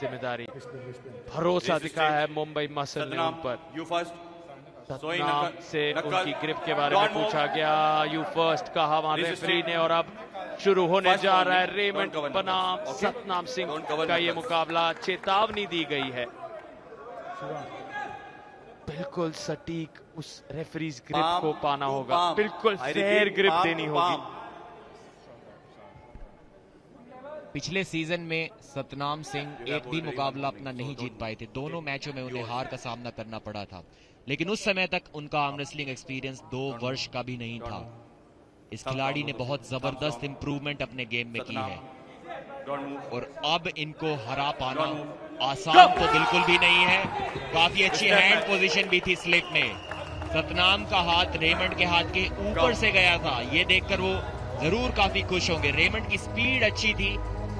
जिम्मेदारी, भरोसा दिखाया है मुंबई मसल ने उन पर। सतनाम से उनकी ग्रिप के बारे में पूछा गया, यू फर्स्ट कहा वहां रेफरी ने, और अब शुरू होने जा रहा है रेमंड बनाम सतनाम सिंह का ये मुकाबला। चेतावनी दी गई है, बिल्कुल सटीक उस रेफरीज ग्रिप को पाना होगा, बिल्कुल फेयर ग्रिप देनी होगी। पिछले सीजन में सतनाम सिंह एक भी मुकाबला अपना नहीं जीत पाए थे, दोनों मैचों में उन्हें हार का सामना करना पड़ा था, लेकिन उस समय तक उनका आर्म रेसलिंग एक्सपीरियंस 2 वर्ष का भी नहीं था। इस खिलाड़ी ने बहुत जबरदस्त इंप्रूवमेंट अपने गेम में की है, और अब इनको हरा पाना आसान तो बिल्कुल भी नहीं है। काफी अच्छी हैंड पोजीशन भी थी स्लिप में। सतनाम का हाथ रेमंड के हाथ के ऊपर से गया था, ये देखकर वो जरूर काफी खुश होंगे। रेमंड की स्पीड अच्छी थी,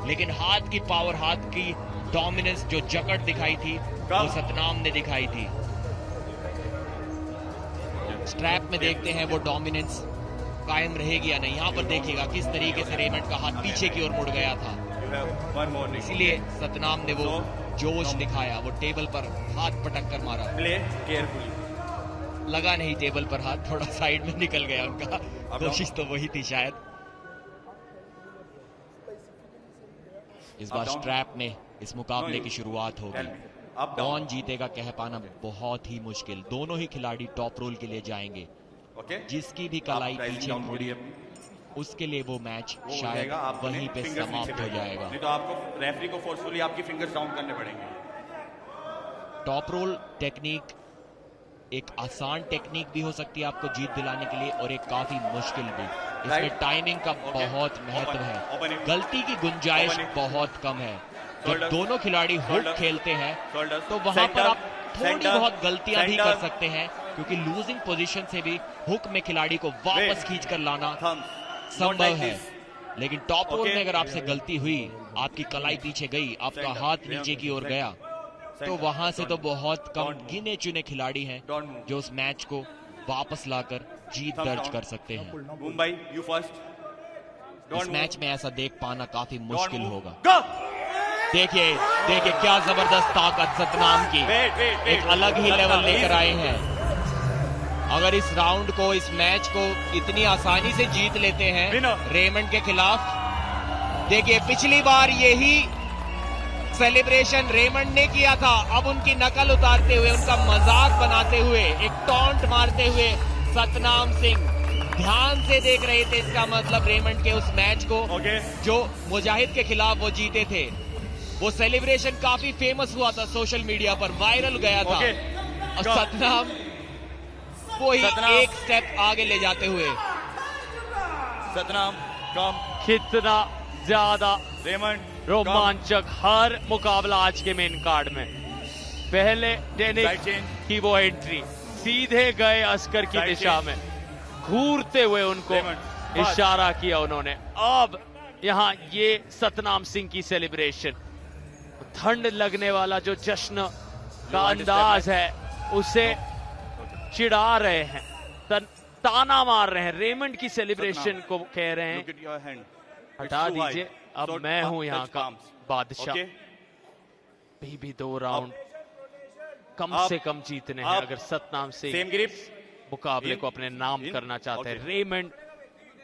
लेकिन हाथ की पावर, हाथ की डोमिनेंस, जो जकड़ दिखाई थी वो सतनाम ने दिखाई थी। स्ट्रैप में देखते हैं वो डोमिनेंस कायम रहेगी या नहीं। यहाँ पर देखिएगा किस तरीके से रेमंड का हाथ पीछे की ओर मुड़ गया था, इसीलिए सतनाम ने वो जोश दिखाया, वो टेबल पर हाथ पटक कर मारा। लगा नहीं टेबल पर हाथ, थोड़ा साइड में निकल गया उनका, कोशिश तो वही थी शायद। इस बार स्ट्रैप में इस मुकाबले की शुरुआत होगी। कौन जीतेगा कह पाना बहुत ही मुश्किल। दोनों ही खिलाड़ी टॉप रोल के लिए जाएंगे। जिसकी भी कलाई पीछे मुड़ी उसके लिए वो मैच शायद वहीं पे समाप्त हो जाएगा। नहीं तो आपको रेफरी को फोर्सफुली आपकी फिंगर्स डाउन करने पड़ेंगे। टॉप रोल टेक्निक एक आसान टेक्निक भी हो सकती है आपको जीत दिलाने के लिए, और एक काफी मुश्किल भी। इसमें टाइमिंग का बहुत महत्व है, गलती की गुंजाइश बहुत कम है। जब दोनों खिलाड़ी हुक खेलते हैं तो वहां पर आप थोड़ी बहुत गलतियां भी कर सकते हैं, क्योंकि लूजिंग पोजीशन से भी हुक में खिलाड़ी को वापस खींच कर लाना संभव है। लेकिन टॉप रोल में अगर आपसे गलती हुई, आपकी कलाई पीछे गई, आपका हाथ नीचे की ओर गया, तो वहां से तो बहुत कम गिने चुने खिलाड़ी हैं जो उस मैच को वापस लाकर जीत दर्ज कर सकते हैं। Mumbai you first. इस मैच में ऐसा देख पाना काफी मुश्किल होगा। देखिए क्या जबरदस्त ताकत सतनाम की, एक अलग ही लेवल लेकर आए हैं। अगर इस राउंड को, इस मैच को इतनी आसानी से जीत लेते हैं रेमंड के खिलाफ, देखिए पिछली बार यही सेलिब्रेशन रेमंड ने किया था। अब उनकी नकल उतारते हुए, उनका मजाक बनाते हुए, एक टॉन्ट मारते हुए सतनाम सिंह ध्यान से देख रहे थे। इसका मतलब रेमंड के उस मैच को जो मुजाहिद के खिलाफ वो जीते थे, वो सेलिब्रेशन काफी फेमस हुआ था, सोशल मीडिया पर वायरल गया था। और सतनाम वो ही एक स्टेप आगे ले जाते हुए, सतनाम कम कितना ज्यादा रेमंड रोमांचक हर मुकाबला आज के मेन कार्ड में। पहले डेनिक की वो एंट्री, सीधे गए अस्कर की दिशा में, घूरते हुए उनको इशारा किया उन्होंने। अब यहाँ ये सतनाम सिंह की सेलिब्रेशन, ठंड लगने वाला जो जश्न का अंदाज है उसे चिढ़ा रहे हैं, ताना मार रहे हैं। रेमंड की सेलिब्रेशन को कह रहे हैं हटा दीजिए, अब मैं हूं यहाँ का बादशाह। भी 2 राउंड कम से कम जीतने हैं अगर सतनाम सिंह मुकाबले को अपने नाम करना चाहते हैं। रेमंड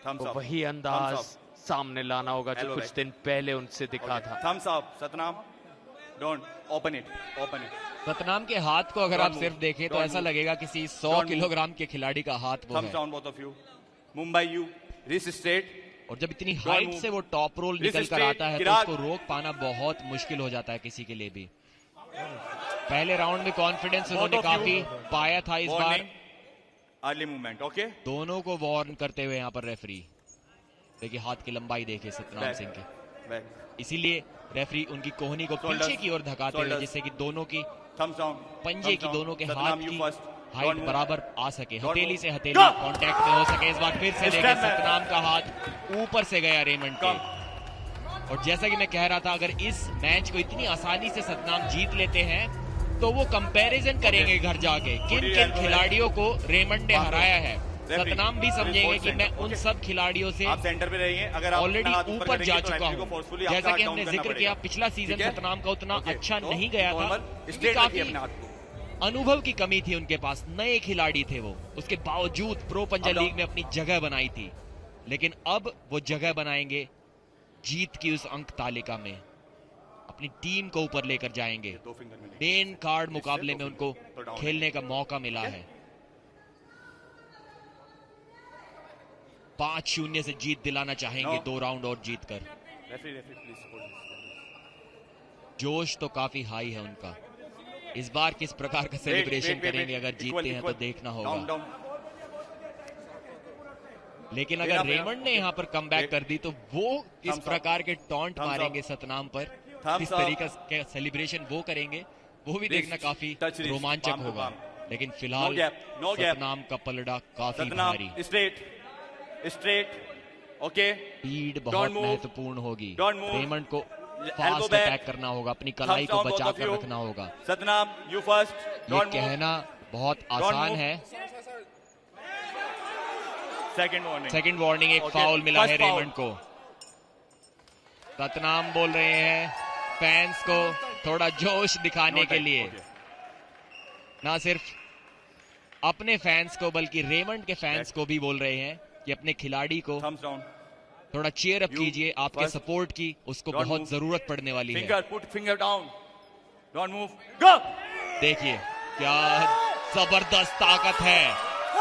को वही अंदाज सामने लाना होगा जो कुछ दिन पहले उनसे दिखा था। Thumbs up Satnam, don't open it. Satnam के हाथ को अगर आप सिर्फ देखें तो ऐसा लगेगा किसी 100 किलोग्राम के खिलाड़ी का हाथ वो है। मुंबई यू रिस्ट्रेट। और जब इतनी हाइट से वो टॉप रोल निकल कर आता है तो उसको रोक पाना बहुत मुश्किल हो जाता है किसी के लिए भी। पहले राउंड में कॉन्फिडेंस उन्होंने काफी पाया था, इस बार अर्ली मूवमेंट। ओके, दोनों को वार्न करते हुए यहाँ पर रेफरी, देखिए हाथ की लंबाई देखिए सतनाम सिंह के, इसीलिए रेफरी उनकी कोहनी को पीछे की ओर धकाते हुए, जिससे कि दोनों की पंजे की, दोनों के हाथ की हाइट बराबर आ सके, हथेली से हथेली कांटेक्ट में हो सके। इस बार फिर से देखें सतनाम का हाथ ऊपर से गया रेमंड के। और जैसा कि मैं कह रहा था, अगर इस मैच को इतनी आसानी से सतनाम जीत लेते हैं तो वो कंपैरिजन करेंगे घर जाके किन किन खिलाड़ियों को रेमंड ने हराया है। सतनाम भी समझेंगे कि मैं उन सब खिलाड़ियों से आप सेंटर पे रहिए, अगर आप ऑलरेडी ऊपर जा चुका हूँ। फोर्सफुली जैसा कि हमने जिक्र किया, पिछला सीजन सतनाम का उतना अच्छा नहीं गया था, काफी अनुभव की कमी थी उनके पास, नए खिलाड़ी थे वो, उसके बावजूद प्रो पंजा लीग में अपनी जगह बनाई थी। लेकिन अब वो जगह बनाएंगे जीत की उस अंक तालिका में, अपनी टीम को ऊपर लेकर जाएंगे। मेन कार्ड मुकाबले में उनको खेलने का मौका मिला है। 5-0 से जीत दिलाना चाहेंगे, 2 राउंड और जीतकर। जोश तो काफी हाई है उनका। इस बार किस प्रकार का सेलिब्रेशन करेंगे अगर जीतते हैं तो देखना होगा। लेकिन अगर रेमंड ने यहाँ पर कमबैक कर दी तो वो किस प्रकार के टॉन्ट मारेंगे सतनाम पर, किस तरीके के सेलिब्रेशन वो करेंगे, वो भी देखना काफी रोमांचक होगा। लेकिन फिलहाल सतनाम का पलड़ा काफी भारी। Straight, okay. स्पीड बहुत महत्वपूर्ण होगी। रेमंड को फास्ट अटैक करना होगा, अपनी कलाई को बचा कर रखना होगा। Satnam, you first. ये कहना बहुत आसान है। सेकंड वार्निंग, एक फाउल मिला है रेमंड को। सतनाम बोल रहे हैं फैंस को थोड़ा जोश दिखाने के लिए, ना सिर्फ अपने फैंस को बल्कि रेमंड के फैंस को भी बोल रहे हैं कि अपने खिलाड़ी को थोड़ा चीयर अप कीजिए, आपके सपोर्ट की उसको बहुत जरूरत पड़ने वाली है। देखिए क्या जबरदस्त ताकत है,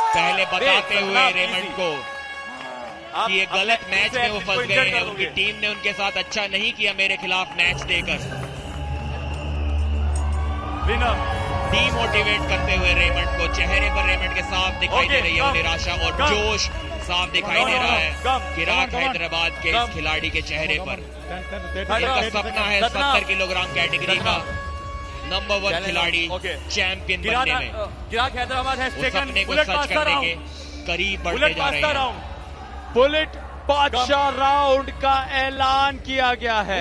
पहले बताते हुए रेमंड को कि ये गलत मैच में वो फंस गए हैं, उनकी टीम ने उनके साथ अच्छा नहीं किया मेरे खिलाफ मैच देकर। डीमोटिवेट करते हुए रेमंड को, चेहरे पर रेमंड के साफ दिखाई दे रही है निराशा और जोश साफ दिखाई दे रहा है किराक हैदराबाद के इस खिलाड़ी के चेहरे पर। इनका सपना है 70 किलोग्राम कैटेगरी का नंबर 1 खिलाड़ी चैंपियन बनने में। किराक हैदराबाद है उस सपने को सच करने के करीब बढ़ते जा रहे हैं। बुलेट बादशाह राउंड का ऐलान किया गया है।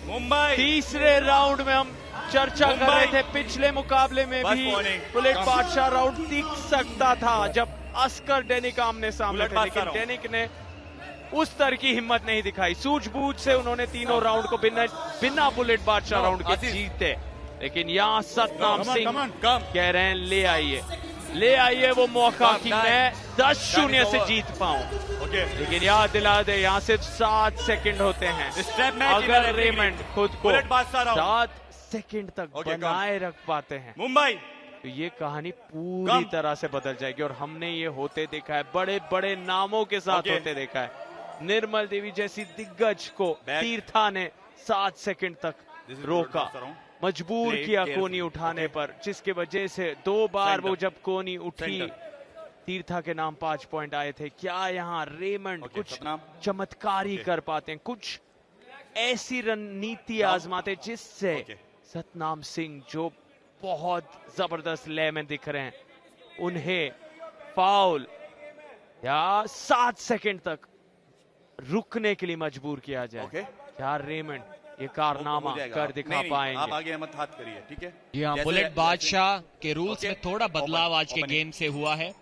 मुंबई तीसरे राउंड में हम चर्चा कर रहे थे, पिछले मुकाबले में भी बुलेट बादशाह राउंड दिख सकता था जब अस्कर डेनिक आमने सामने थे, लेकिन डेनिक ने उस तरह की हिम्मत नहीं दिखाई। सूझबूझ से उन्होंने तीनों राउंड को बिना बुलेट बादशाह राउंड के जीते। लेकिन यहाँ सतनाम सिंह कह रहे हैं ले आइए वो मौका कि मैं 10-0 से जीत पाऊं। लेकिन याद दिला दे, यहाँ सिर्फ 7 सेकंड होते हैं। अगर रेमंड खुद को 7 सेकंड तक बनाए रख पाते हैं मुंबई, तो ये कहानी पूरी तरह से बदल जाएगी। और हमने ये होते देखा है, बड़े बड़े नामों के साथ होते देखा है। निर्मल देवी जैसी दिग्गज को तीर्था ने 7 सेकंड तक रोका, मजबूर किया कोनी उठाने पर, जिसके वजह से 2 बार वो जब कोनी उठी तीर्था के नाम 5 पॉइंट आए थे। क्या यहाँ रेमंड कुछ चमत्कारी कर पाते हैं, कुछ ऐसी रणनीति आजमाते जिससे सतनाम सिंह जो बहुत जबरदस्त लय में दिख रहे हैं, उन्हें फाउल या 7 सेकंड तक रुकने के लिए मजबूर किया जाए। क्या रेमंड ये कारनामा कर दिखा पाएंगे? आप आगे मत हाथ करिए, ठीक है? जी हाँ, बुलेट बादशाह के रूल्स में थोड़ा बदलाव आज के गेम से हुआ है।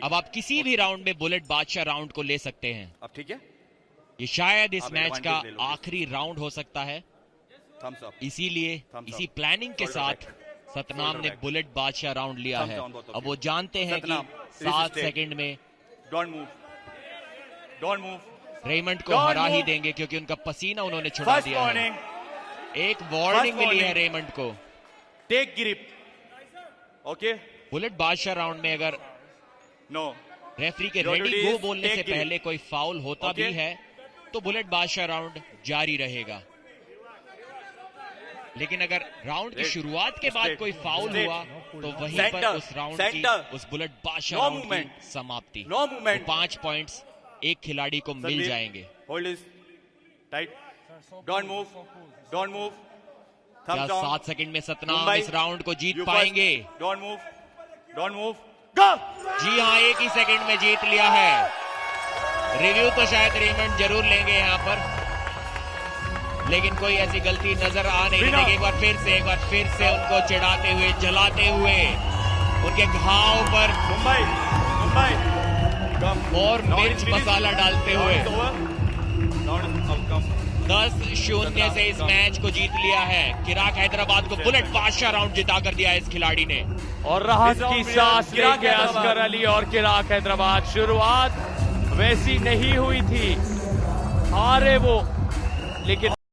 अब आप किसी भी राउंड में बुलेट बादशाह राउंड को ले सकते हैं। अब ठीक है, ये शायद इस मैच का आखिरी राउंड हो सकता है, इसीलिए इसी प्लानिंग के साथ सतनाम ने बुलेट बादशाह राउंड लिया है। अब वो जानते हैं कि 7 सेकंड में डोंट मूव रेमंड को हरा ही देंगे, क्योंकि उनका पसीना उन्होंने छुड़ा दिया है। एक वार्निंग मिली है रेमंड को, टेक ग्रिप। ओके, बुलेट बादशाह राउंड में अगर रेफरी के रेडी गो बोलने से पहले कोई फाउल होता भी है तो बुलेट बादशाह राउंड जारी रहेगा। लेकिन अगर राउंड की शुरुआत के बाद कोई फाउल हुआ तो वहीं पर उस राउंड की, उस बुलेट बादशाह राउंड की समाप्ति। 5 पॉइंट्स एक खिलाड़ी को मिल जाएंगे। Hold is tight, don't move. क्या 7 सेकंड में सतनाम इस राउंड को जीत पाएंगे? Don't move. जी हाँ, 1 ही सेकंड में जीत लिया है। रिव्यू तो शायद रेमंड जरूर लेंगे यहाँ पर, लेकिन कोई ऐसी गलती नजर आ नहीं रही। एक बार फिर से उनको चिढ़ाते हुए, जलाते हुए, उनके घाव पर मुंबई और मिर्च मसाला डालते हुए Round is out. Come. 10-0 से इस मैच को जीत लिया है। चिराग हैदराबाद को बुलेट बादशाह राउंड जिता कर दिया है इस खिलाड़ी ने। और राहत की सांस लेके असगर अली और चिराग हैदराबाद। शुरुआत वैसी नहीं हुई थी, हारे वो, लेकिन